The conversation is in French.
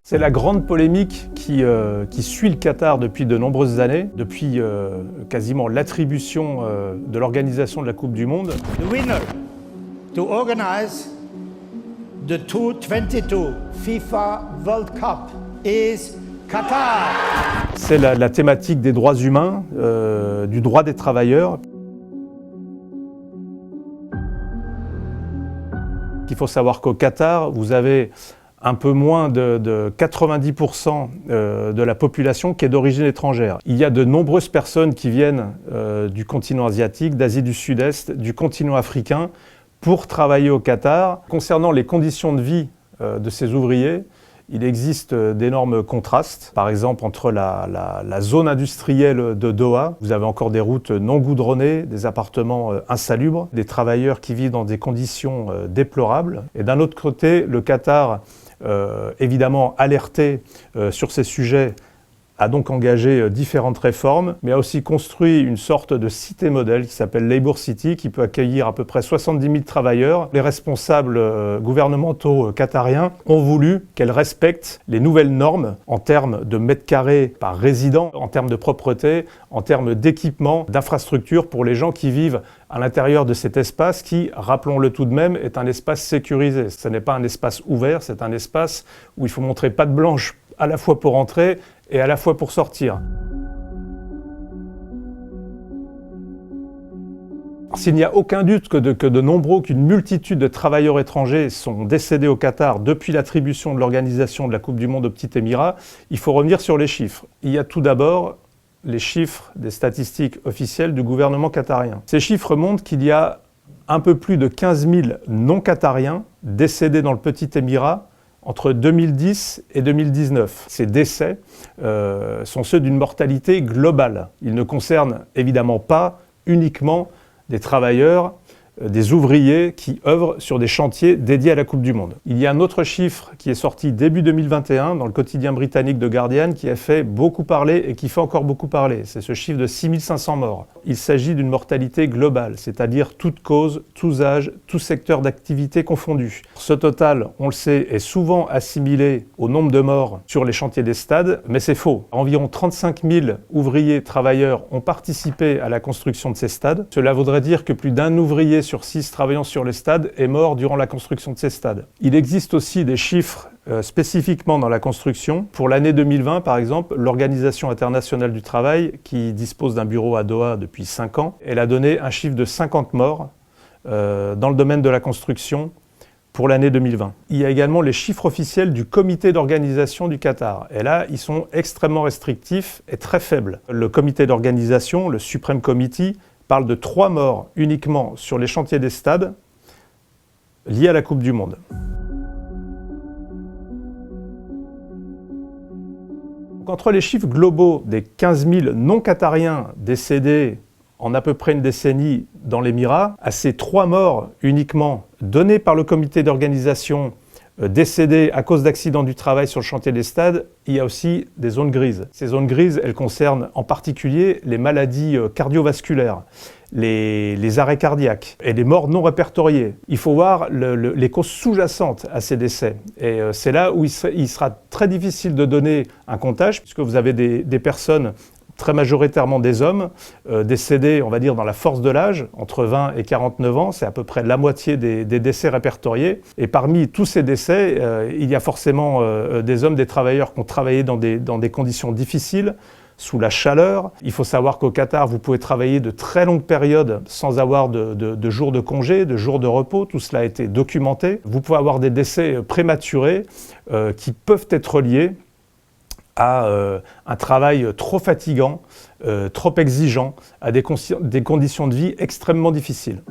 C'est la grande polémique qui suit le Qatar depuis de nombreuses années, depuis quasiment l'attribution de l'organisation de la Coupe du Monde. The winner to organize the 2022 FIFA World Cup is Qatar. C'est la thématique des droits humains, du droit des travailleurs. Il faut savoir qu'au Qatar, vous avez un peu moins de 90% de la population qui est d'origine étrangère. Il y a de nombreuses personnes qui viennent du continent asiatique, d'Asie du Sud-Est, du continent africain, pour travailler au Qatar. Concernant les conditions de vie de ces ouvriers, il existe d'énormes contrastes. Par exemple, entre la zone industrielle de Doha, vous avez encore des routes non goudronnées, des appartements insalubres, des travailleurs qui vivent dans des conditions déplorables. Et d'un autre côté, le Qatar, évidemment alerté sur ces sujets, a donc engagé différentes réformes, mais a aussi construit une sorte de cité modèle qui s'appelle Labour City, qui peut accueillir à peu près 70 000 travailleurs. Les responsables gouvernementaux qatariens ont voulu qu'elle respecte les nouvelles normes en termes de mètres carrés par résident, en termes de propreté, en termes d'équipement, d'infrastructures pour les gens qui vivent à l'intérieur de cet espace qui, rappelons-le tout de même, est un espace sécurisé. Ce n'est pas un espace ouvert, c'est un espace où il faut montrer patte blanche à la fois pour entrer et à la fois pour sortir. S'il n'y a aucun doute qu'une multitude de travailleurs étrangers sont décédés au Qatar depuis l'attribution de l'organisation de la Coupe du Monde aux Petits Émirats, il faut revenir sur les chiffres. Il y a tout d'abord les chiffres des statistiques officielles du gouvernement qatarien. Ces chiffres montrent qu'il y a un peu plus de 15 000 non-qatariens décédés dans le Petit Émirat entre 2010 et 2019. Ces décès sont ceux d'une mortalité globale. Ils ne concernent évidemment pas uniquement des travailleurs, des ouvriers qui œuvrent sur des chantiers dédiés à la Coupe du Monde. Il y a un autre chiffre qui est sorti début 2021 dans le quotidien britannique The Guardian qui a fait beaucoup parler et qui fait encore beaucoup parler. C'est ce chiffre de 6 500 morts. Il s'agit d'une mortalité globale, c'est-à-dire toute cause, tous âges, tout secteur d'activité confondu. Ce total, on le sait, est souvent assimilé au nombre de morts sur les chantiers des stades, mais c'est faux. Environ 35 000 ouvriers travailleurs ont participé à la construction de ces stades. Cela voudrait dire que plus d'un ouvrier sur 6 travaillant sur les stades est mort durant la construction de ces stades. Il existe aussi des chiffres spécifiquement dans la construction. Pour l'année 2020, par exemple, l'Organisation internationale du travail, qui dispose d'un bureau à Doha depuis 5 ans, elle a donné un chiffre de 50 morts dans le domaine de la construction pour l'année 2020. Il y a également les chiffres officiels du comité d'organisation du Qatar. Et là, ils sont extrêmement restrictifs et très faibles. Le comité d'organisation, le Supreme Committee, parle de 3 morts uniquement sur les chantiers des stades liés à la Coupe du Monde. Entre les chiffres globaux des 15 000 non-qatariens décédés en à peu près une décennie dans l'Émirat, à ces 3 morts uniquement donnés par le comité d'organisation décédés à cause d'accidents du travail sur le chantier des stades, il y a aussi des zones grises. Ces zones grises, elles concernent en particulier les maladies cardiovasculaires, les arrêts cardiaques et les morts non répertoriées. Il faut voir les causes sous-jacentes à ces décès. Et c'est là où il sera très difficile de donner un comptage, puisque vous avez des personnes, très majoritairement des hommes, décédés, on va dire, dans la force de l'âge, entre 20 et 49 ans, c'est à peu près la moitié des décès répertoriés. Et parmi tous ces décès, il y a forcément des hommes, des travailleurs qui ont travaillé dans des conditions difficiles, sous la chaleur. Il faut savoir qu'au Qatar, vous pouvez travailler de très longues périodes sans avoir de jours de congé, de jours de repos. Tout cela a été documenté. Vous pouvez avoir des décès prématurés qui peuvent être liés à un travail trop fatigant, trop exigeant, à des conditions de vie extrêmement difficiles.